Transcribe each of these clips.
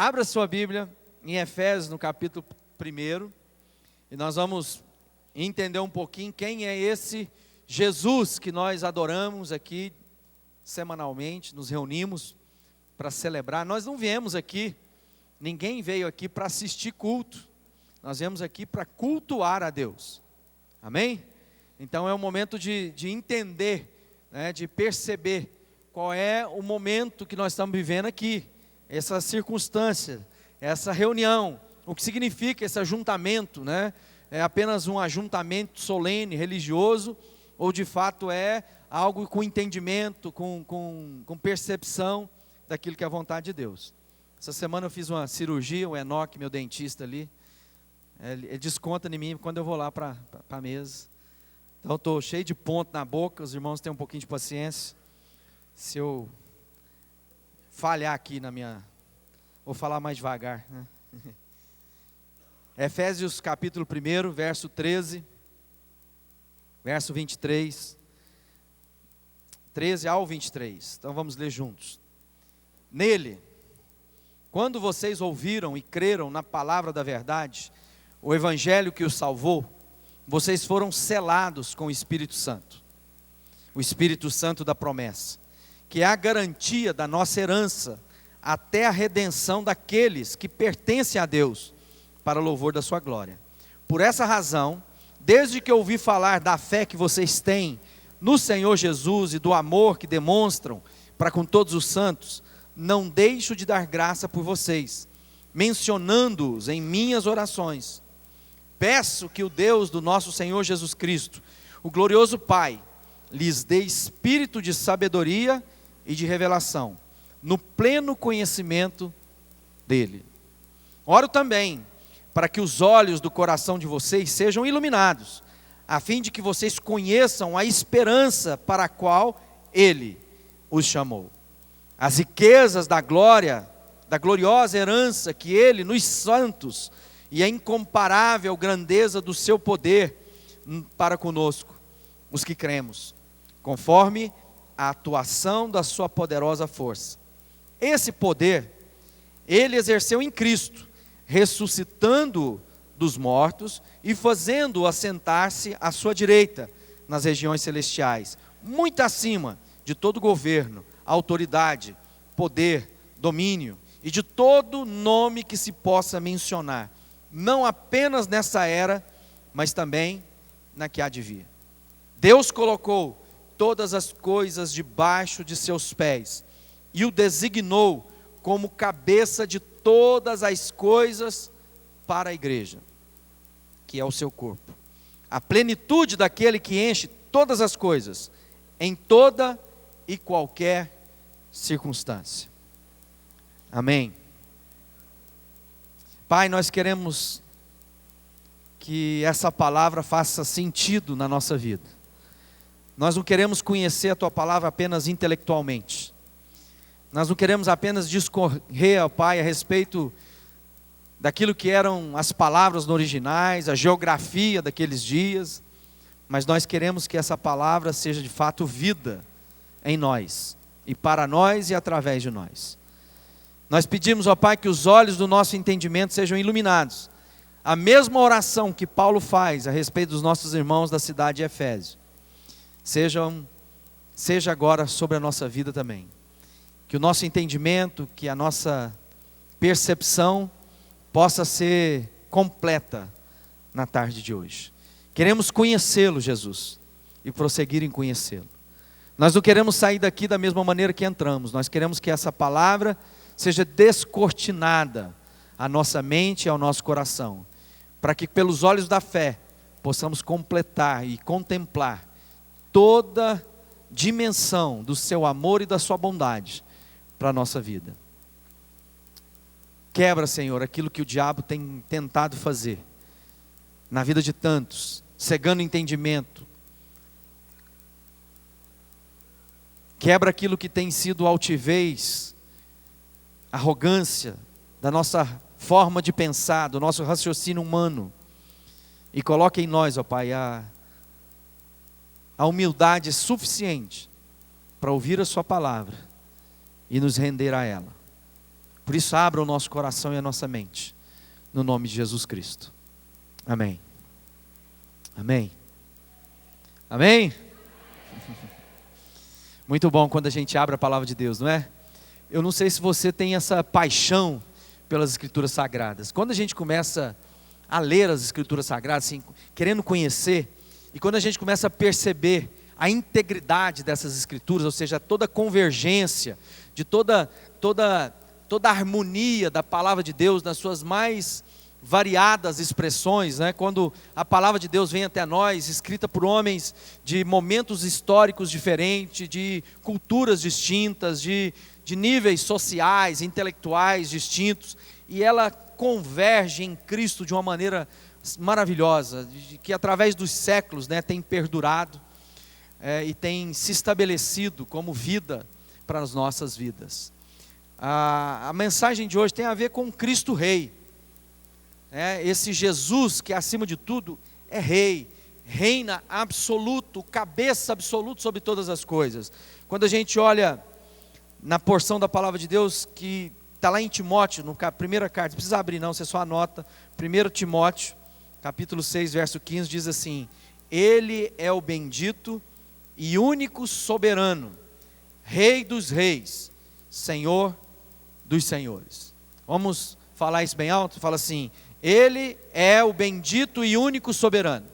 Abra sua Bíblia em Efésios, no capítulo 1, e nós vamos entender um pouquinho quem é esse Jesus que nós adoramos aqui semanalmente, nos reunimos para celebrar. Nós não viemos aqui, ninguém veio aqui para assistir culto, nós viemos aqui para cultuar a Deus, amém? Então é o momento de entender, né, de perceber qual é o momento que nós estamos vivendo aqui, essa circunstância, essa reunião, o que significa esse ajuntamento, né? É apenas um ajuntamento solene, religioso, ou de fato é algo com entendimento, com percepção daquilo que é a vontade de Deus. Essa semana eu fiz uma cirurgia, o Enoque, meu dentista ali, ele desconta em mim quando eu vou lá para a mesa. Então eu estou cheio de ponto na boca, os irmãos têm um pouquinho de paciência. Se eu falhar aqui vou falar mais devagar, né? Efésios capítulo 1, verso 13, verso 23, 13 ao 23, então vamos ler juntos. Nele, quando vocês ouviram e creram na palavra da verdade, o evangelho que os salvou, vocês foram selados com o Espírito Santo da promessa, que é a garantia da nossa herança, até a redenção daqueles que pertencem a Deus, para louvor da sua glória. Por essa razão, desde que ouvi falar da fé que vocês têm no Senhor Jesus e do amor que demonstram para com todos os santos, não deixo de dar graça por vocês, mencionando-os em minhas orações. Peço que o Deus do nosso Senhor Jesus Cristo, o glorioso Pai, lhes dê espírito de sabedoria e de revelação, no pleno conhecimento dele. Oro também para que os olhos do coração de vocês sejam iluminados, a fim de que vocês conheçam a esperança para a qual ele os chamou, as riquezas da glória, da gloriosa herança que ele nos santos, e a incomparável grandeza do seu poder para conosco, os que cremos, conforme a atuação da sua poderosa força. Esse poder ele exerceu em Cristo, ressuscitando-o dos mortos e fazendo-o assentar-se à sua direita nas regiões celestiais, muito acima de todo governo, autoridade, poder, domínio e de todo nome que se possa mencionar, não apenas nessa era, mas também na que há de vir. Deus colocou todas as coisas debaixo de seus pés e o designou como cabeça de todas as coisas para a igreja, que é o seu corpo, a plenitude daquele que enche todas as coisas, em toda e qualquer circunstância. Amém. Pai, nós queremos que essa palavra faça sentido na nossa vida. Nós não queremos conhecer a Tua palavra apenas intelectualmente. Nós não queremos apenas discorrer, ó Pai, a respeito daquilo que eram as palavras no originais, a geografia daqueles dias, mas nós queremos que essa palavra seja de fato vida em nós, e para nós e através de nós. Nós pedimos, ó Pai, que os olhos do nosso entendimento sejam iluminados. A mesma oração que Paulo faz a respeito dos nossos irmãos da cidade de Efésio, seja agora sobre a nossa vida também. Que o nosso entendimento, que a nossa percepção possa ser completa na tarde de hoje. Queremos conhecê-lo, Jesus, e prosseguir em conhecê-lo. Nós não queremos sair daqui da mesma maneira que entramos. Nós queremos que essa palavra seja descortinada à nossa mente e ao nosso coração, para que pelos olhos da fé possamos completar e contemplar toda dimensão do seu amor e da sua bondade para a nossa vida. Quebra, Senhor, aquilo que o diabo tem tentado fazer na vida de tantos, cegando o entendimento. Quebra aquilo que tem sido altivez, arrogância da nossa forma de pensar, do nosso raciocínio humano, e coloque em nós, ó Pai, a humildade suficiente para ouvir a sua palavra e nos render a ela. Por isso, abra o nosso coração e a nossa mente, no nome de Jesus Cristo. Amém. Amém. Amém? Muito bom quando a gente abre a palavra de Deus, não é? Eu não sei se você tem essa paixão pelas Escrituras Sagradas. Quando a gente começa a ler as Escrituras Sagradas, assim, querendo conhecer, e quando a gente começa a perceber a integridade dessas Escrituras, ou seja, toda a convergência, de toda a harmonia da palavra de Deus, nas suas mais variadas expressões, né? Quando a palavra de Deus vem até nós, escrita por homens de momentos históricos diferentes, de culturas distintas, de níveis sociais, intelectuais distintos, e ela converge em Cristo de uma maneira maravilhosa, que através dos séculos, né, tem perdurado e tem se estabelecido como vida para as nossas vidas. A mensagem de hoje tem a ver com Cristo Rei. Esse Jesus que acima de tudo é Rei, reina absoluto, cabeça absoluta sobre todas as coisas. Quando a gente olha na porção da palavra de Deus que está lá em Timóteo, na primeira carta, não precisa abrir não, você só anota, 1 Timóteo, capítulo 6, verso 15, diz assim: Ele é o bendito e único soberano, Rei dos reis, Senhor dos senhores. Vamos falar isso bem alto? Fala assim: Ele é o bendito e único soberano,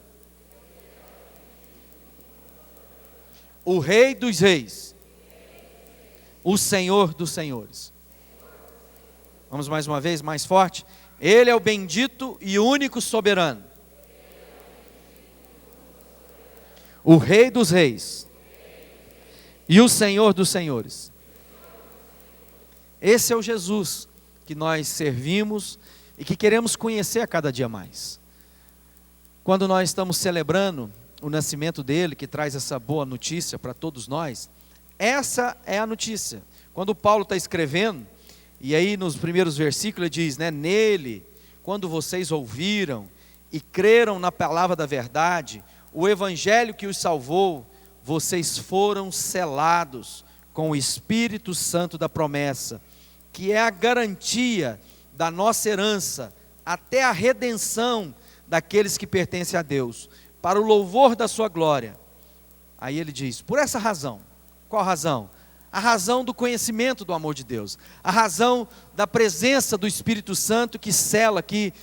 o Rei dos reis, o Senhor dos senhores. Vamos mais uma vez, mais forte. Ele é o bendito e único soberano, o Rei dos reis e o Senhor dos senhores. Esse é o Jesus que nós servimos e que queremos conhecer a cada dia mais. Quando nós estamos celebrando o nascimento dele, que traz essa boa notícia para todos nós, essa é a notícia. Quando Paulo está escrevendo, e aí nos primeiros versículos ele diz, né, nele, quando vocês ouviram e creram na palavra da verdade, o evangelho que os salvou, vocês foram selados com o Espírito Santo da promessa, que é a garantia da nossa herança, até a redenção daqueles que pertencem a Deus, para o louvor da sua glória. Aí ele diz, por essa razão, qual razão? A razão do conhecimento do amor de Deus, a razão da presença do Espírito Santo que sela, que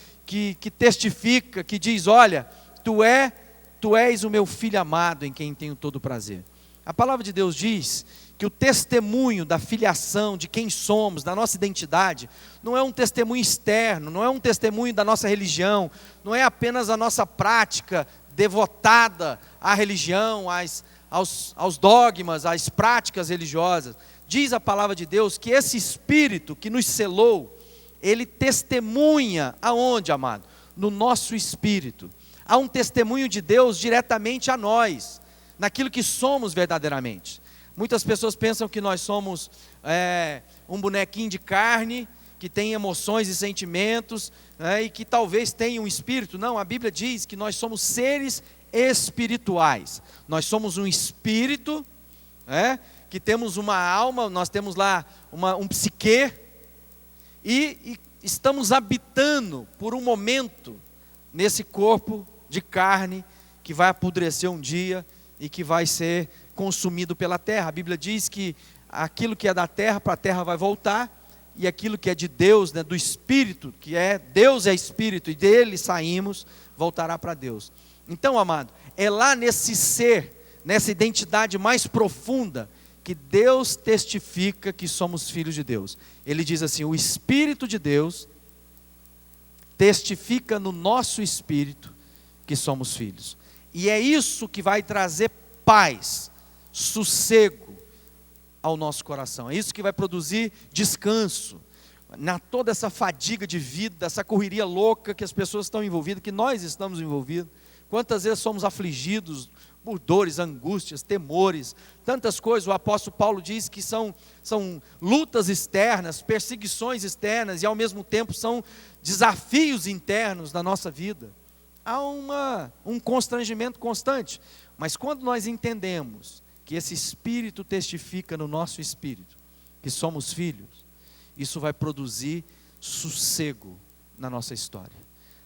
testifica, que diz, olha, tu és o meu filho amado em quem tenho todo prazer. A palavra de Deus diz que o testemunho da filiação, de quem somos, da nossa identidade, não é um testemunho externo, não é um testemunho da nossa religião, não é apenas a nossa prática devotada à religião, aos dogmas, às práticas religiosas. Diz a palavra de Deus que esse Espírito que nos selou, ele testemunha aonde, amado? No nosso espírito. Há um testemunho de Deus diretamente a nós, naquilo que somos verdadeiramente. Muitas pessoas pensam que nós somos um bonequinho de carne, que tem emoções e sentimentos, e que talvez tenha um espírito. Não, a Bíblia diz que nós somos seres espirituais. Nós somos um espírito, que temos uma alma, nós temos lá um psique, e estamos habitando por um momento nesse corpo de carne que vai apodrecer um dia e que vai ser consumido pela terra. A Bíblia diz que aquilo que é da terra, para a terra vai voltar, e aquilo que é de Deus, né, do Espírito, que é Deus é Espírito e dele saímos, voltará para Deus. Então, amado, é lá nesse ser, nessa identidade mais profunda, que Deus testifica que somos filhos de Deus. Ele diz assim, o Espírito de Deus testifica no nosso espírito que somos filhos. E é isso que vai trazer paz, sossego ao nosso coração. É isso que vai produzir descanso na toda essa fadiga de vida, essa correria louca que as pessoas estão envolvidas, que nós estamos envolvidos. Quantas vezes somos afligidos por dores, angústias, temores, tantas coisas. O apóstolo Paulo diz que são lutas externas, perseguições externas, e ao mesmo tempo são desafios internos da nossa vida. Há um constrangimento constante, mas quando nós entendemos que esse Espírito testifica no nosso espírito, que somos filhos, isso vai produzir sossego na nossa história.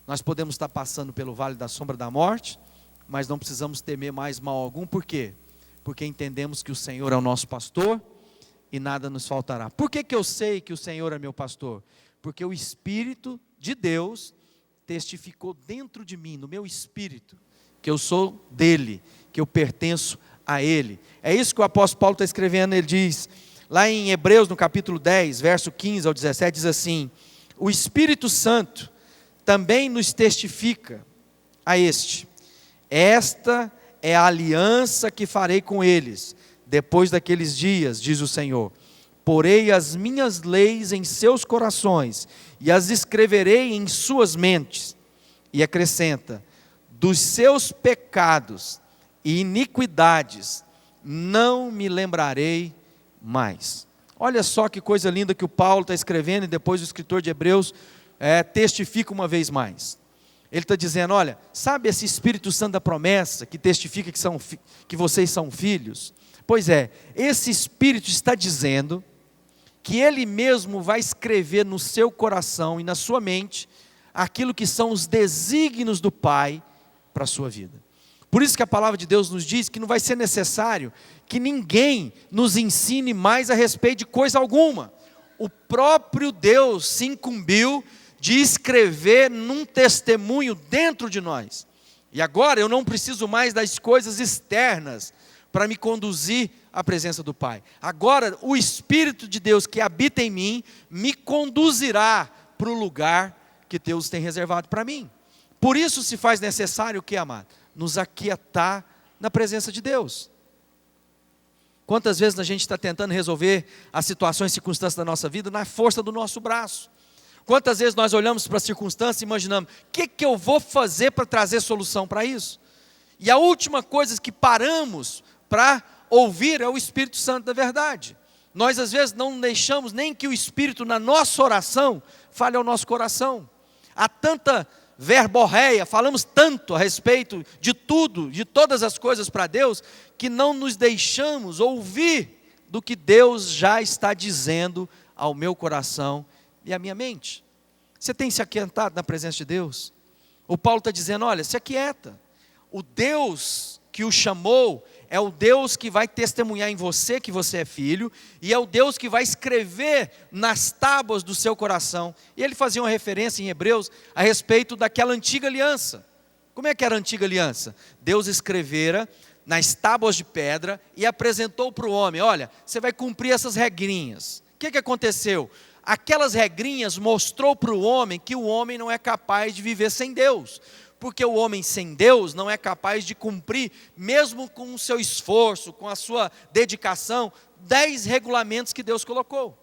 Nós podemos estar passando pelo vale da sombra da morte, mas não precisamos temer mais mal algum. Por quê? Porque entendemos que o Senhor é o nosso pastor e nada nos faltará. Por que eu sei que o Senhor é meu pastor? Porque o Espírito de Deus testificou dentro de mim, no meu espírito, que eu sou dele, que eu pertenço a ele. É isso que o apóstolo Paulo está escrevendo. Ele diz, lá em Hebreus, no capítulo 10, verso 15 ao 17, diz assim: o Espírito Santo também nos testifica a este: esta é a aliança que farei com eles, depois daqueles dias, diz o Senhor. Porei as minhas leis em seus corações, e as escreverei em suas mentes. E acrescenta: dos seus pecados e iniquidades não me lembrarei mais. Olha só que coisa linda que o Paulo está escrevendo, e depois o escritor de Hebreus testifica uma vez mais. Ele está dizendo: olha, sabe esse Espírito Santo da promessa, que testifica que vocês são filhos? Pois é, esse Espírito está dizendo que Ele mesmo vai escrever no seu coração e na sua mente aquilo que são os desígnios do Pai para a sua vida. Por isso que a palavra de Deus nos diz que não vai ser necessário que ninguém nos ensine mais a respeito de coisa alguma. O próprio Deus se incumbiu de escrever num testemunho dentro de nós. E agora eu não preciso mais das coisas externas para me conduzir à presença do Pai. Agora o Espírito de Deus que habita em mim me conduzirá para o lugar que Deus tem reservado para mim. Por isso se faz necessário o que, amado? Nos aquietar na presença de Deus. Quantas vezes a gente está tentando resolver as situações e circunstâncias da nossa vida na força do nosso braço? Quantas vezes nós olhamos para a circunstância e imaginamos: o que eu vou fazer para trazer solução para isso? E a última coisa que paramos para ouvir é o Espírito Santo da verdade. Nós às vezes não deixamos nem que o Espírito na nossa oração fale ao nosso coração. Há tanta verborreia, falamos tanto a respeito de tudo, de todas as coisas para Deus, que não nos deixamos ouvir do que Deus já está dizendo ao meu coração e à minha mente. Você tem se aquietado na presença de Deus? O Paulo está dizendo: olha, se aquieta. O Deus que o chamou é o Deus que vai testemunhar em você que você é filho, e é o Deus que vai escrever nas tábuas do seu coração. E ele fazia uma referência em Hebreus a respeito daquela antiga aliança. Como é que era a antiga aliança? Deus escrevera nas tábuas de pedra e apresentou para o homem: olha, você vai cumprir essas regrinhas. O que aconteceu? Aquelas regrinhas mostrou para o homem que o homem não é capaz de viver sem Deus. Porque o homem sem Deus não é capaz de cumprir, mesmo com o seu esforço, com a sua dedicação, 10 regulamentos que Deus colocou.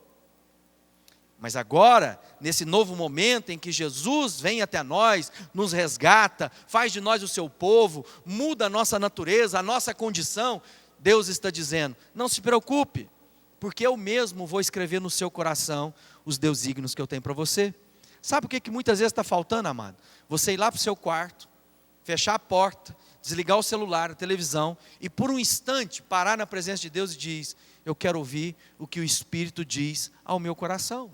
Mas agora, nesse novo momento em que Jesus vem até nós, nos resgata, faz de nós o seu povo, muda a nossa natureza, a nossa condição, Deus está dizendo: não se preocupe, porque eu mesmo vou escrever no seu coração os desígnios que eu tenho para você. Sabe o que muitas vezes está faltando, amado? Você ir lá para o seu quarto, fechar a porta, desligar o celular, a televisão, e por um instante parar na presença de Deus e diz: eu quero ouvir o que o Espírito diz ao meu coração.